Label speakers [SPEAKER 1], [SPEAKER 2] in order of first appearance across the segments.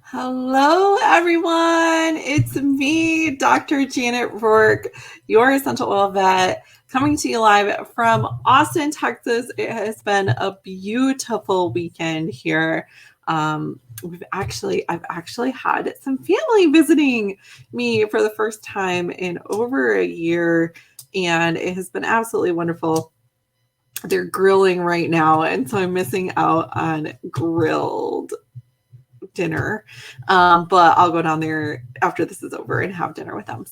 [SPEAKER 1] Hello, everyone. It's me, Dr. Janet Roark, your essential oil vet, coming to you live from Austin, Texas. It has been a beautiful weekend here. I've actually had some family visiting me for the first time in over a year, and it has been absolutely wonderful. They're grilling right now, and so I'm missing out on grilled dinner. But I'll go down there after this is over and have dinner with them.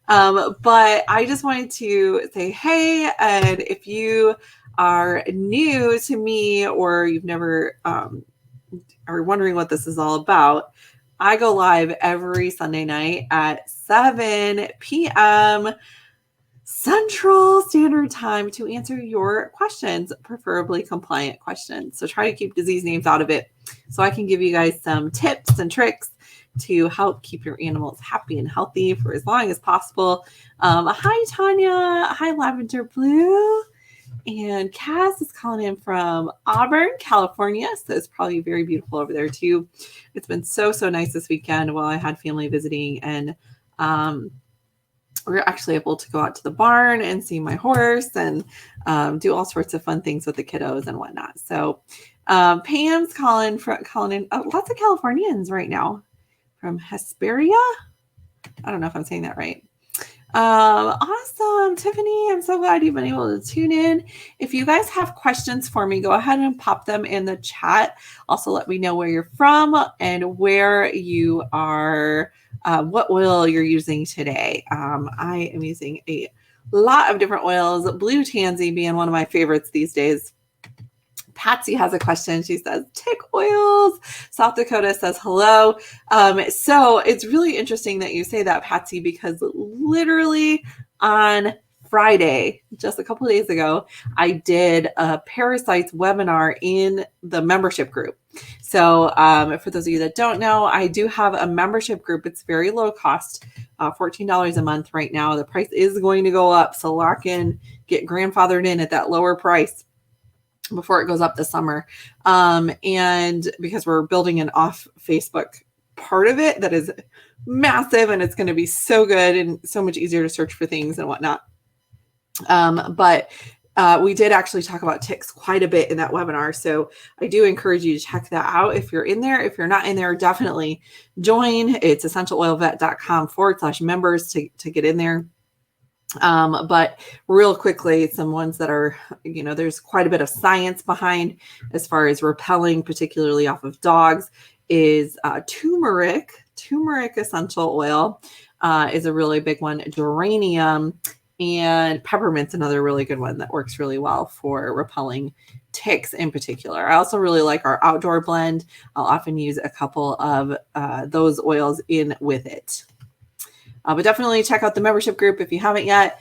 [SPEAKER 1] But I just wanted to say, hey, and if you are new to me or you've never are wondering what this is all about, I go live every Sunday night at 7 p.m. Central Standard Time to answer your questions, preferably compliant questions. So try to keep disease names out of it so I can give you guys some tips and tricks to help keep your animals happy and healthy for as long as possible. Hi, Tanya. Hi, Lavender Blue. And Cass is calling in from Auburn, California. So it's probably very beautiful over there too. It's been so nice this weekend while I had family visiting, and we were actually able to go out to the barn and see my horse and do all sorts of fun things with the kiddos and whatnot. So Pam's calling in. Lots of Californians right now from Hesperia. I don't know if I'm saying that right. Awesome, Tiffany. I'm so glad you've been able to tune in. If you guys have questions for me, go ahead and pop them in the chat. Also, let me know where you're from and where you are, what oil you're using today. I am using a lot of different oils, blue tansy being one of my favorites these days. Patsy has a question. She says, tick oils. South Dakota says, hello. So it's really interesting that you say that, Patsy, because literally on Friday, just a couple of days ago, I did a parasites webinar in the membership group. So for those of you that don't know, I do have a membership group. It's very low cost, $14 a month right now. The price is going to go up. So lock in, get grandfathered in at that lower price before it goes up this summer. And because we're building an off Facebook part of it that is massive, and it's going to be so good and so much easier to search for things and whatnot. But we did actually talk about ticks quite a bit in that webinar. So I do encourage you to check that out if you're in there. If you're not in there, definitely join. It's essentialoilvet.com/members to get in there. But real quickly, some ones that are, there's quite a bit of science behind as far as repelling, particularly off of dogs, is turmeric. Turmeric essential oil is a really big one. Geranium and peppermint's another really good one that works really well for repelling ticks in particular. I also really like our outdoor blend. I'll often use a couple of those oils in with it. But definitely check out the membership group if you haven't yet.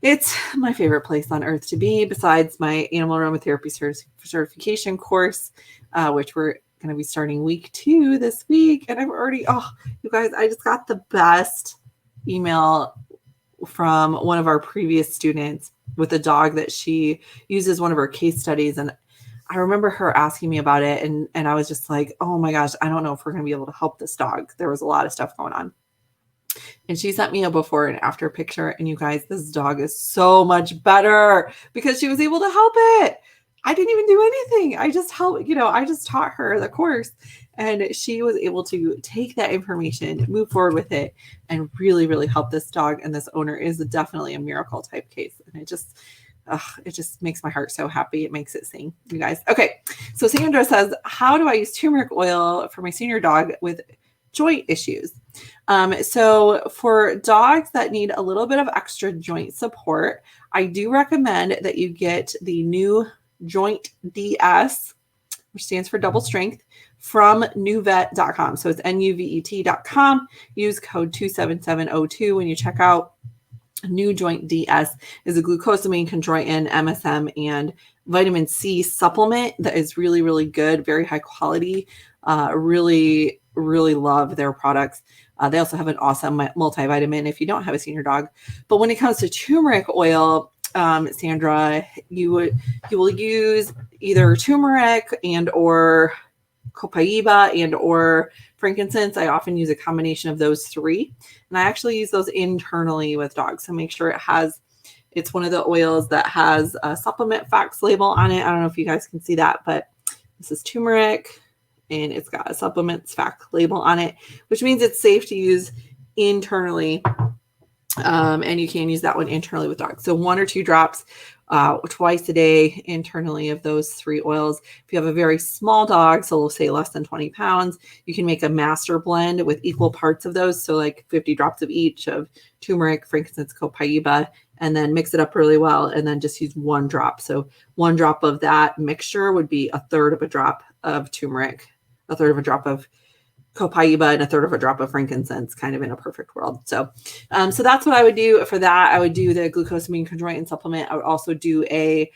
[SPEAKER 1] It's my favorite place on earth to be, besides my animal aromatherapy certification course, which we're going to be starting week 2 this week. And I've already, you guys, I just got the best email from one of our previous students with a dog that she uses one of her case studies. And I remember her asking me about it. And I was just like, oh my gosh, I don't know if we're going to be able to help this dog. There was a lot of stuff going on. And she sent me a before and after picture. And you guys, this dog is so much better because she was able to help it. I didn't even do anything. I just helped, I just taught her the course, and she was able to take that information, move forward with it, and really, really help this dog. And this owner is definitely a miracle type case. And it just makes my heart so happy. It makes it sing, you guys. Okay. So Sandra says, how do I use turmeric oil for my senior dog with joint issues? So for dogs that need a little bit of extra joint support, I do recommend that you get the new Joint DS, which stands for double strength, from nuvet.com. So it's nuvet.com. Use code 27702 when you check out. New Joint DS is a glucosamine, chondroitin, MSM, and vitamin C supplement that is really, really good, very high quality. Really, really love their products. They also have an awesome multivitamin if you don't have a senior dog. But when it comes to turmeric oil, Sandra, you will use either turmeric and or copaiba and or frankincense. I often use a combination of those three. And I actually use those internally with dogs. So make sure it's one of the oils that has a supplement facts label on it. I don't know if you guys can see that, but this is turmeric and it's got a supplements fact label on it, which means it's safe to use internally. And you can use that one internally with dogs. So 1 or 2 drops twice a day internally of those 3 oils. If you have a very small dog, so we'll say less than 20 pounds, you can make a master blend with equal parts of those. So like 50 drops of each of turmeric, frankincense, copaiba, and then mix it up really well. And then just use 1 drop. So 1 drop of that mixture would be 1/3 of a drop of turmeric, 1/3 of a drop of copaiba, and 1/3 of a drop of frankincense, kind of in a perfect world. So that's what I would do for that. I would do the glucosamine chondroitin supplement. I would also do a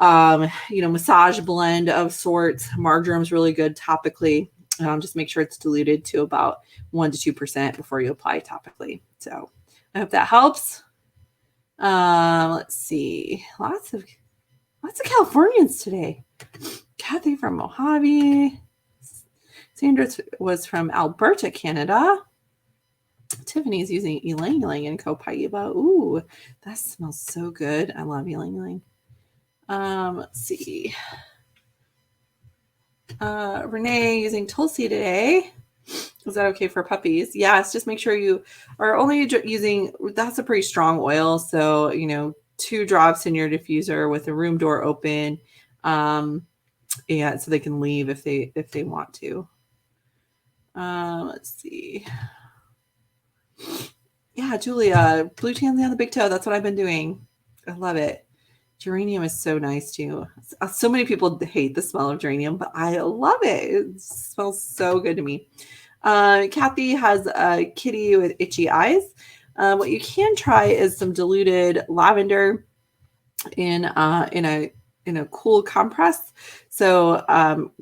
[SPEAKER 1] massage blend of sorts. Marjorum's really good topically. Just make sure it's diluted to about 1 to 2% before you apply topically. So I hope that helps. Let's see. Lots of Californians today. Kathy from Mojave. Sandra was from Alberta, Canada. Tiffany's using ylang ylang and copaiba. Ooh, that smells so good. I love ylang ylang. Let's see. Renee using Tulsi today. Is that okay for puppies? Yes, just make sure you are only using, that's a pretty strong oil. So, 2 drops in your diffuser with the room door open. Yeah, so they can leave if they want to. Let's see. Yeah, Julia, blue tansy on the big toe. That's what I've been doing. I love it. Geranium is so nice too. So many people hate the smell of geranium, but I love it. It smells so good to me. Kathy has a kitty with itchy eyes. What you can try is some diluted lavender in a cool compress. So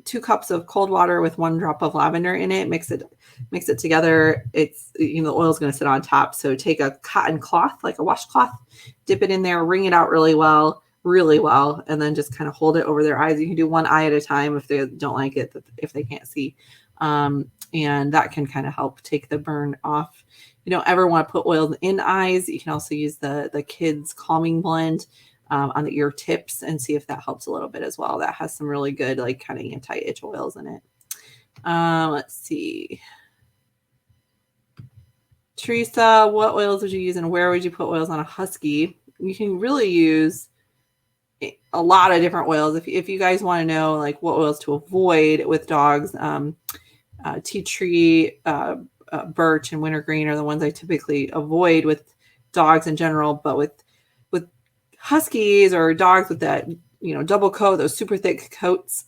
[SPEAKER 1] 2 cups of cold water with 1 drop of lavender in it. Mix it together. It's, the oil is going to sit on top. So take a cotton cloth, like a washcloth, dip it in there, wring it out really well, and then just kind of hold it over their eyes. You can do 1 eye at a time if they don't like it, if they can't see. And that can kind of help take the burn off. You don't ever want to put oil in eyes. You can also use the kids calming blend on the ear tips and see if that helps a little bit as well. That has some really good, like, kind of anti-itch oils in it. Let's see. Teresa, what oils would you use and where would you put oils on a husky? You can really use a lot of different oils. If you guys want to know, like, what oils to avoid with dogs, tea tree, birch, and wintergreen are the ones I typically avoid with dogs in general, but with huskies or dogs with that, double coat, those super thick coats,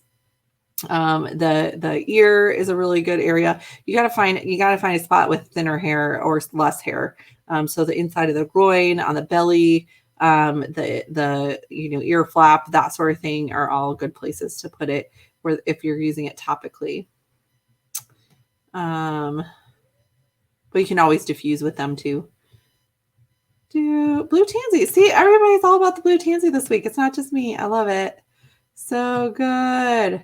[SPEAKER 1] the ear is a really good area. You got to find a spot with thinner hair or less hair. So the inside of the groin, on the belly, the ear flap, that sort of thing are all good places to put it, where if you're using it topically. But you can always diffuse with them too. Blue tansy. See, everybody's all about the blue tansy this week. It's not just me. I love it. So good.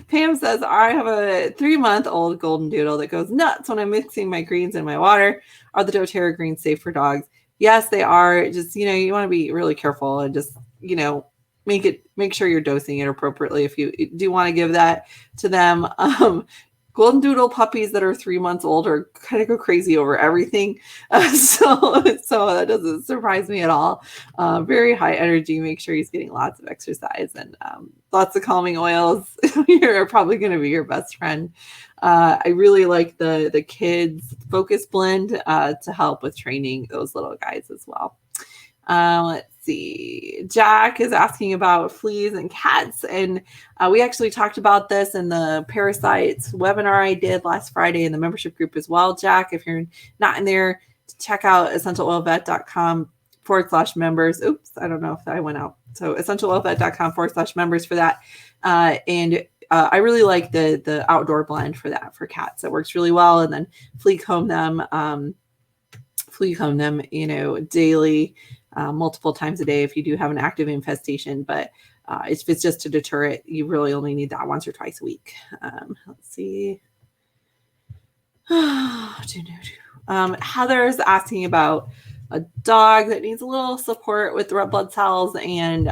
[SPEAKER 1] Pam says, I have a 3-month-old golden doodle that goes nuts when I'm mixing my greens in my water. Are the Doterra greens safe for dogs? Yes, they are. Just, you want to be really careful and just, make sure you're dosing it appropriately if you do want to give that to them. Golden doodle puppies that are 3 months old are kind of go crazy over everything. So that doesn't surprise me at all. Very high energy. Make sure he's getting lots of exercise and lots of calming oils. You're probably going to be your best friend. I really like the kids focus blend to help with training those little guys as well. Let's see. Jack is asking about fleas and cats. And we actually talked about this in the parasites webinar I did last Friday in the membership group as well. Jack, if you're not in there, check out essentialoilvet.com/members. Oops, I don't know if that went out. So essentialoilvet.com/members for that. And I really like the outdoor blend for that for cats. It works really well. And then flea comb them, daily. Multiple times a day if you do have an active infestation. But If it's just to deter it, you really only need that once or twice a week. Let's see. Heather's asking about a dog that needs a little support with red blood cells, and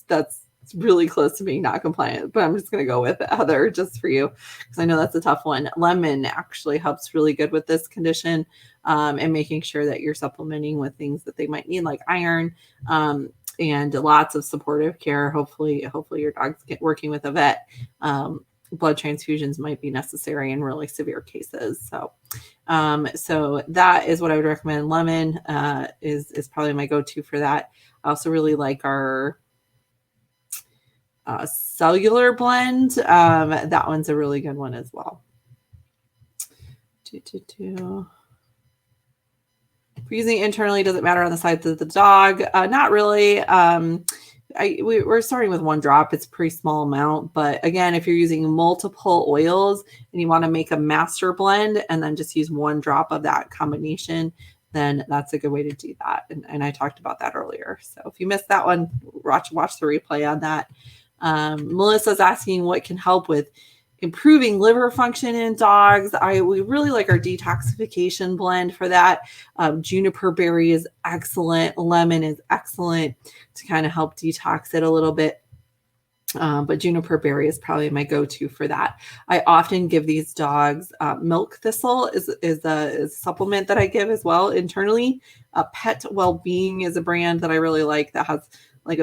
[SPEAKER 1] that's really close to being not compliant, but I'm just going to go with Heather just for you because I know that's a tough one. Lemon actually helps really good with this condition, and making sure that you're supplementing with things that they might need, like iron, and lots of supportive care. Hopefully your dog's working with a vet. Blood transfusions might be necessary in really severe cases. So that is what I would recommend. Lemon is probably my go-to for that. I also really like our cellular blend. That one's a really good one as well. If using internally, does it matter on the size of the dog? Not really. We're starting with 1 drop. It's a pretty small amount, but again, if you're using multiple oils and you want to make a master blend and then just use 1 drop of that combination, then that's a good way to do that. And I talked about that earlier. So if you missed that one, watch the replay on that. Melissa's asking what can help with improving liver function in dogs. We really like our detoxification blend for that. Juniper berry is excellent. Lemon is excellent to kind of help detox it a little bit. But juniper berry is probably my go-to for that. I often give these dogs milk thistle is a supplement that I give as well internally. Pet Wellbeing is a brand that I really like that has like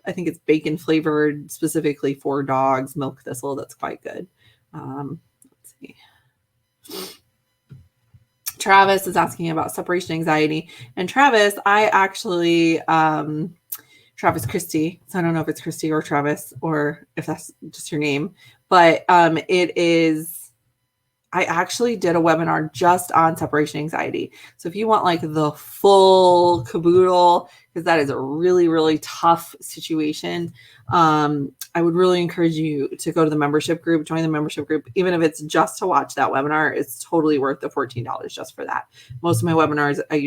[SPEAKER 1] I think it's bacon flavored specifically for dogs, milk thistle. That's quite good. Let's see. Travis is asking about separation anxiety. And Travis, I actually, Travis Christie. So I don't know if it's Christie or Travis or if that's just your name, but it is. I actually did a webinar just on separation anxiety. So if you want like the full caboodle, because that is a really, really tough situation, I would really encourage you to go to the membership group, join the membership group. Even if it's just to watch that webinar, it's totally worth the $14 just for that. Most of my webinars, I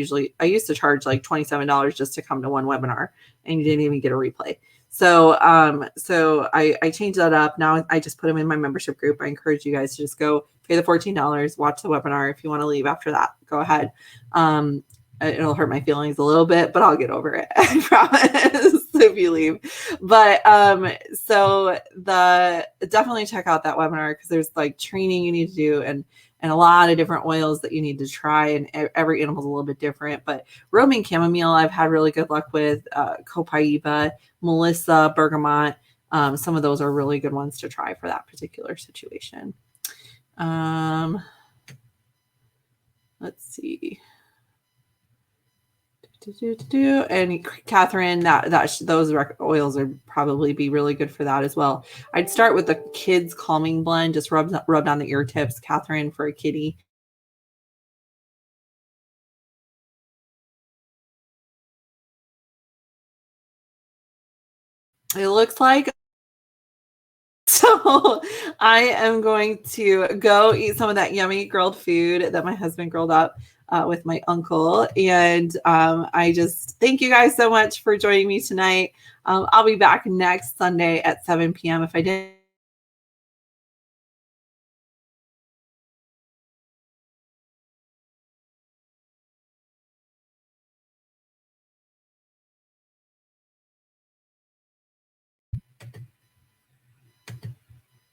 [SPEAKER 1] used to charge like $27 just to come to one webinar, and you didn't even get a replay. So I changed that up. Now I just put them in my membership group. I encourage you guys to just go pay the $14, watch the webinar. If you want to leave after that, go ahead. It'll hurt my feelings a little bit, but I'll get over it. I promise if you leave. But so definitely check out that webinar because there's like training you need to do and a lot of different oils that you need to try, and every animal's a little bit different. But roaming chamomile, I've had really good luck with. Copaiba, Melissa, bergamot. Some of those are really good ones to try for that particular situation. Let's see. And Catherine, those oils would probably be really good for that as well. I'd start with the kids calming blend, just rub down the ear tips. Catherine for a kitty. It looks like. So I am going to go eat some of that yummy grilled food that my husband grilled up with my uncle. And I just thank you guys so much for joining me tonight. I'll be back next Sunday at 7 p.m. If I didn't